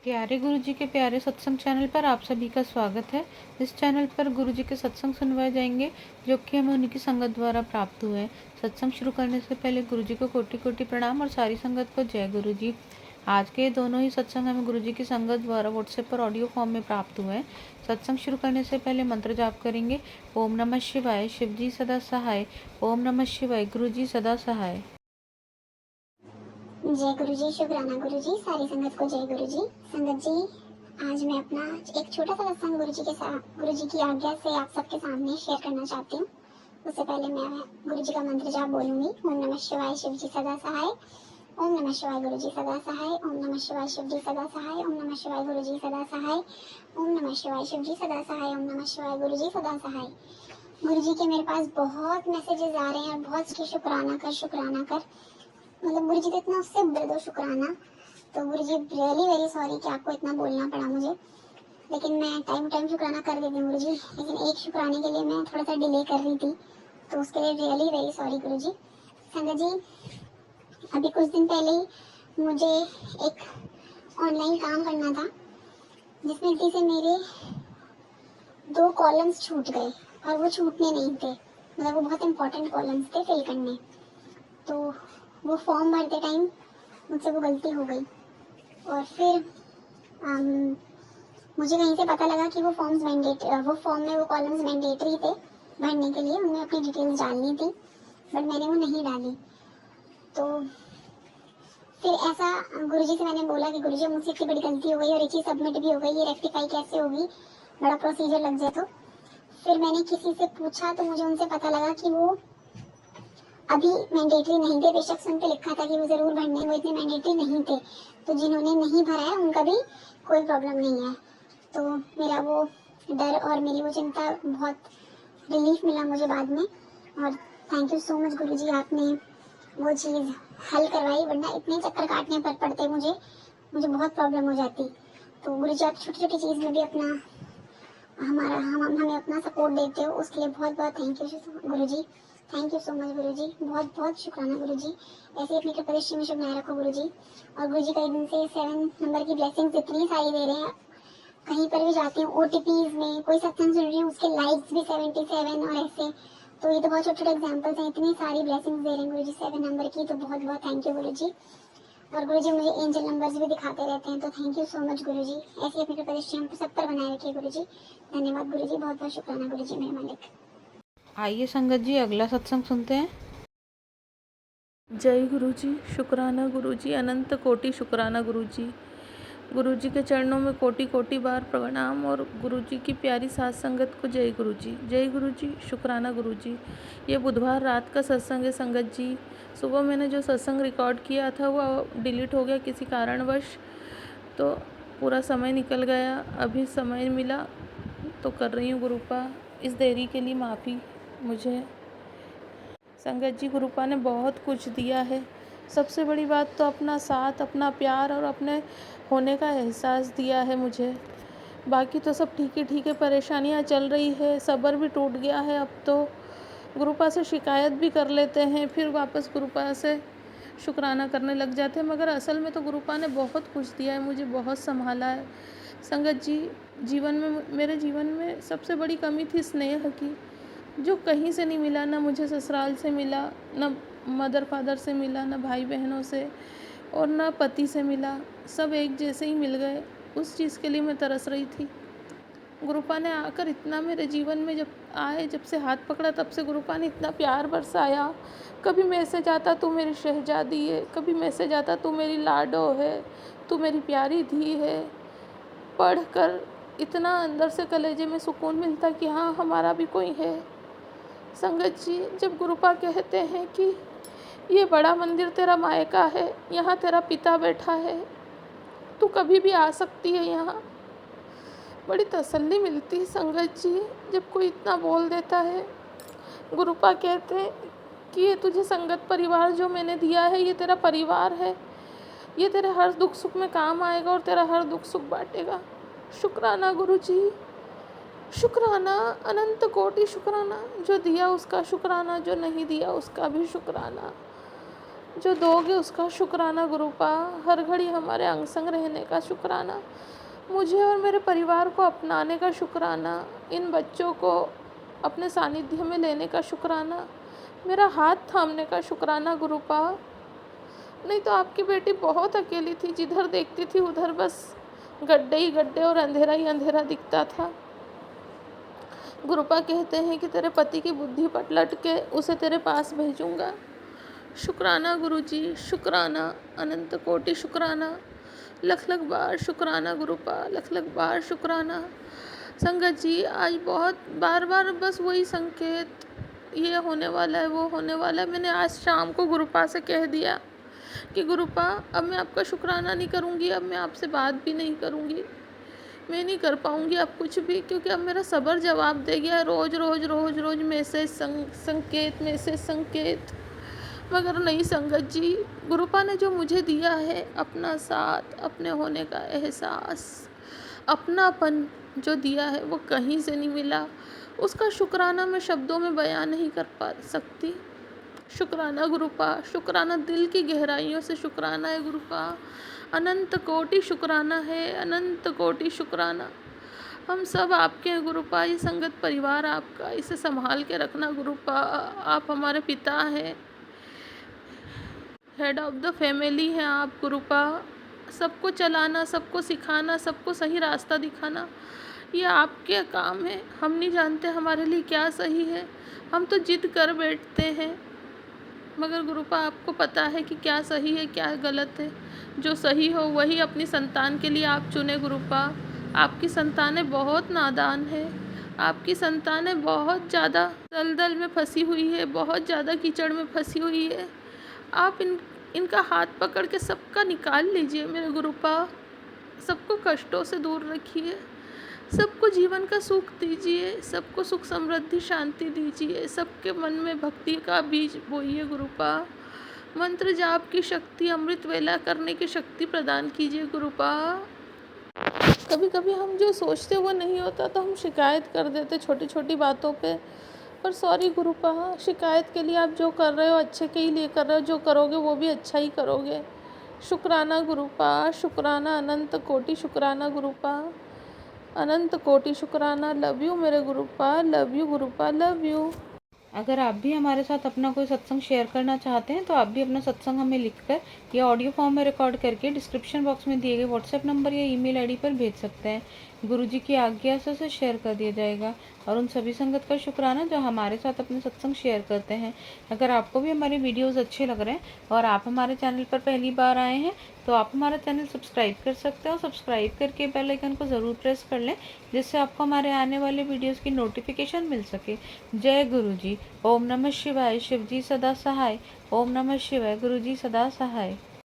प्यारे गुरुजी के प्यारे सत्संग चैनल पर आप सभी का स्वागत है। इस चैनल पर गुरुजी के सत्संग सुनवाए जाएंगे जो कि हमें उन्हीं की संगत द्वारा प्राप्त हुए हैं। सत्संग शुरू करने से पहले गुरुजी को कोटि कोटि प्रणाम और सारी संगत को जय गुरुजी। आज के दोनों ही सत्संग हमें गुरुजी की संगत द्वारा व्हाट्सएप पर ऑडियो फॉर्म में प्राप्त हुए हैं। सत्संग शुरू करने से पहले मंत्र जाप करेंगे। ओम नमः शिवाय, शिवजी सदा सहाय। ओम नमः शिवाय, गुरुजी सदा सहाय। जय गुरु जी, शुक्राना गुरु जी, सारी संगत को जय गुरु जी। संगत जी, आज मैं अपना एक छोटा सा सत्संग गुरु जी की आज्ञा से आप सबके सामने शेयर करना चाहती हूँ। उससे पहले मैं गुरु जी का मंत्र जाप बोलूंगी। ओम नमः शिवाय, शिव जी सदा सहाय। ओम नमः शिवाय, गुरु जी सदा सहाय। ओम नमः शिवाय, शिव जी सदा सहाय। ओम नमः शिवाय, गुरु जी सदा सहाय। ओम नमः शिवाय, शिव जी सदा सहाय। ओम नमः शिवाय, गुरु जी सदा सहाय। गुरु जी के मेरे पास बहुत मैसेजेस आ रहे हैं और बहुत शुक्राना कर मतलब गुरु जी तो इतना उससे दो शुक्राना। तो गुरु जी रियली वेरी सॉरी कि आपको इतना बोलना पड़ा मुझे, लेकिन मैं टाइम शुक्राना कर देती हूँ गुरु जी, लेकिन एक शुक्राने के लिए मैं थोड़ा सा डिले कर रही थी, तो उसके लिए रियली वेरी सॉरी गुरु जी। संगत जी, अभी कुछ दिन पहले ही मुझे एक ऑनलाइन काम करना था जिसमें गलती से मेरे 2 कॉलम्स छूट गए और वो छूटने नहीं थे, मतलब वो बहुत इंपॉर्टेंट कॉलम्स थे फिल करने। तो वो फॉर्म भरते टाइम मुझसे वो गलती हो गई और फिर मुझे कहीं से पता लगा कि वो फॉर्म में वो कॉलम्स मैंडेटरी थे भरने के लिए, उनमें अपनी डिटेल्स डालनी थी, बट मैंने वो नहीं डाली। तो फिर ऐसा गुरुजी से मैंने बोला कि गुरुजी मुझसे इतनी बड़ी गलती हो गई और एक चीज सबमिट भी हो गई, ये रेक्टिफाई कैसे होगी, बड़ा प्रोसीजर लग जाए। तो फिर मैंने किसी से पूछा तो मुझे उनसे पता लगा कि वो अभी मैंडेटरी नहीं थे, बेशक उन पे लिखा था कि वो जरूर भरने, वो इतने मैंडेटरी नहीं थे। तो जिन्होंने नहीं भरा है उनका भी कोई प्रॉब्लम नहीं है। तो मेरा वो डर और मेरी वो चिंता, बहुत रिलीफ मिला मुझे बाद में। और थैंक यू सो मच गुरुजी, आपने वो चीज़ हल करवाई, वरना इतने चक्कर काटने पर पड़ते मुझे बहुत प्रॉब्लम हो जाती। तो गुरुजी आप छोटी छोटी चीज़ में भी अपना हमें अपना सपोर्ट देते हो, उसके लिए बहुत बहुत thank you Guruji. Thank you so much Guruji, बहुत बहुत शुक्राना गुरुजी। ऐसे अपनी कृपा दृष्टि में शुभ बनाए रखो गुरुजी। और गुरुजी कई दिन से 7 नंबर की ब्लेसिंग्स इतनी सारी दे रहे हैं, कहीं पर भी जाती हूँ ओटीपीज में कोई सत्संग सुन रही हूँ उसके लाइक्स भी 77 और ऐसे। तो ये तो बहुत छोटे छोटे एग्जाम्पल्स हैं, इतनी सारी ब्लेसिंग्स दे रहे हैं गुरुजी 7 नंबर की, तो बहुत बहुत थैंक यू गुरुजी। और गुरुजी मुझे एंजल नंबर्स भी दिखाते रहते हैं, तो थैंक यू सो मच गुरुजी। ऐसे अपनी कृपा दृष्टि हम सब पर बनाए रखिए गुरुजी। धन्यवाद गुरुजी, बहुत बहुत शुक्राना गुरुजी मेरे मालिक। आइए संगत जी अगला सत्संग सुनते हैं। जय गुरुजी, शुक्राना गुरुजी, अनंत कोटि शुक्राना गुरुजी। गुरुजी के चरणों में कोटि कोटि बार प्रणाम और गुरुजी की प्यारी साथ संगत को जय गुरुजी। जय गुरुजी, शुक्राना गुरुजी। ये बुधवार रात का सत्संग है संगत जी। सुबह मैंने जो सत्संग रिकॉर्ड किया था वो डिलीट हो गया किसी कारणवश, तो पूरा समय निकल गया। अभी समय मिला तो कर रही हूँ गुरुपा, इस देरी के लिए माफ़ी मुझे। संगत जी, गुरुपा ने बहुत कुछ दिया है। सबसे बड़ी बात तो अपना साथ, अपना प्यार और अपने होने का एहसास दिया है मुझे। बाकी तो सब ठीक है, परेशानियाँ चल रही है, सब्र भी टूट गया है। अब तो गुरुपा से शिकायत भी कर लेते हैं, फिर वापस गुरुपा से शुक्राना करने लग जाते हैं, मगर असल में तो गुरुपा ने बहुत कुछ दिया है मुझे, बहुत संभाला है। संगत जी, मेरे जीवन में सबसे बड़ी कमी थी स्नेह की, जो कहीं से नहीं मिला। ना मुझे ससुराल से मिला, ना मदर फादर से मिला, ना भाई बहनों से, और ना पति से मिला। सब एक जैसे ही मिल गए। उस चीज़ के लिए मैं तरस रही थी। गुरुपा ने आकर इतना मेरे जीवन में जब से हाथ पकड़ा, तब से गुरुपा ने इतना प्यार बरसाया। कभी मैसेज आता तू मेरी शहजादी है, कभी मैसेज आता तू मेरी लाडो है, तू मेरी प्यारी धी है। पढ़कर इतना अंदर से कलेजे में सुकून मिलता कि हाँ, हमारा भी कोई है। संगत जी, जब गुरुपा कहते हैं कि ये बड़ा मंदिर तेरा मायका है, यहाँ तेरा पिता बैठा है, तू कभी भी आ सकती है यहाँ, बड़ी तसल्ली मिलती है संगत जी जब कोई इतना बोल देता है। गुरुपा कहते हैं कि ये तुझे संगत परिवार जो मैंने दिया है, ये तेरा परिवार है, ये तेरे हर दुख सुख में काम आएगा और तेरा हर दुख सुख बांटेगा। शुक्राना गुरुजी, शुक्राना, अनंत कोटि शुक्राना। जो दिया उसका शुक्राना, जो नहीं दिया उसका भी शुक्राना। जो दोगे उसका शुक्राना गुरुपा, हर घड़ी हमारे अंग संग रहने का शुक्राना, मुझे और मेरे परिवार को अपनाने का शुक्राना, इन बच्चों को अपने सानिध्य में लेने का शुक्राना, मेरा हाथ थामने का शुक्राना गुरुपा। नहीं तो आपकी बेटी बहुत अकेली थी, जिधर देखती थी उधर बस गड्ढे ही गड्ढे और अंधेरा ही अंधेरा दिखता था। गुरुपा कहते हैं कि तेरे पति की बुद्धि पलट के उसे तेरे पास भेजूंगा। शुक्राना गुरुजी, शुक्राना, अनंत कोटि शुक्राना, लख लख बार शुक्राना गुरुपा, लख लख बार शुक्राना। संगत जी, आज बहुत बार बार बस वही संकेत, ये होने वाला है, वो होने वाला है। मैंने आज शाम को गुरुपा से कह दिया कि गुरुपा अब मैं आपका शुक्राना नहीं करूँगी, अब मैं आपसे बात भी नहीं करूँगी, मैं नहीं कर पाऊँगी अब कुछ भी, क्योंकि अब मेरा सब्र जवाब दे गया। रोज़ रोज़ रोज़ रोज़ मैसेज संकेत, मैसेज संकेत। मगर नहीं संगत जी, गुरुपा ने जो मुझे दिया है अपना साथ, अपने होने का एहसास, अपनापन जो दिया है वो कहीं से नहीं मिला। उसका शुक्राना मैं शब्दों में बयान नहीं कर पा सकती। शुक्राना गुरुपा, शुक्राना दिल की गहराइयों से शुक्राना है गुरुपा, अनंत कोटि शुक्राना है, अनंत कोटि शुक्राना। हम सब आपके हैं गुरुपा, ये संगत परिवार आपका, इसे संभाल के रखना गुरुपा। आप हमारे पिता हैं, हेड ऑफ द फैमिली हैं आप गुरुपा। सबको चलाना, सबको सिखाना, सबको सही रास्ता दिखाना, ये आपके काम है। हम नहीं जानते हमारे लिए क्या सही है, हम तो जिद कर बैठते हैं। मगर गुरुपा आपको पता है कि क्या सही है क्या गलत है। जो सही हो वही अपनी संतान के लिए आप चुने गुरुपा। आपकी संतानें बहुत नादान है, आपकी संतानें बहुत ज़्यादा दलदल में फंसी हुई है, बहुत ज़्यादा कीचड़ में फंसी हुई है। आप इनका हाथ पकड़ के सबका निकाल लीजिए मेरे गुरुपा, सबको कष्टों से दूर रखिए, सबको जीवन का सुख दीजिए, सबको सुख समृद्धि शांति दीजिए, सबके मन में भक्ति का बीज बोइए गुरुपा। मंत्र जाप की शक्ति, अमृत वेला करने की शक्ति प्रदान कीजिए गुरुपा। कभी कभी हम जो सोचते वो नहीं होता तो हम शिकायत कर देते छोटी छोटी बातों पे, पर सॉरी गुरुपा, शिकायत के लिए आप जो कर रहे हो अच्छे के ही लिए कर रहे हो, जो करोगे वो भी अच्छा ही करोगे। शुक्राना गुरुपा, शुक्राना, अनंत कोटि शुक्राना गुरुपा, अनंत कोटि शुक्राना। लव यू मेरे Gurupa, love you Gurupa, love you. अगर आप भी हमारे साथ अपना कोई सत्संग शेयर करना चाहते हैं तो आप भी अपना सत्संग हमें लिखकर या ऑडियो फॉर्म में रिकॉर्ड करके डिस्क्रिप्शन बॉक्स में दिए गए व्हाट्सएप नंबर या ईमेल आईडी पर भेज सकते हैं। गुरुजी की आज्ञा से उसे शेयर कर दिया जाएगा। और उन सभी संगत का शुक्राना जो हमारे साथ अपने सत्संग शेयर करते हैं। अगर आपको भी हमारे वीडियोस अच्छे लग रहे हैं और आप हमारे चैनल पर पहली बार आए हैं तो आप हमारा चैनल सब्सक्राइब कर सकते हो। सब्सक्राइब करके बेल आइकन को ज़रूर प्रेस कर लें, जिससे आपको हमारे आने वाले वीडियोस की नोटिफिकेशन मिल सके। जय गुरुजी। ओम नमः शिवाय। शिवजी सदा सहाय। ओम नमः शिवाय। गुरुजी सदा सहाय।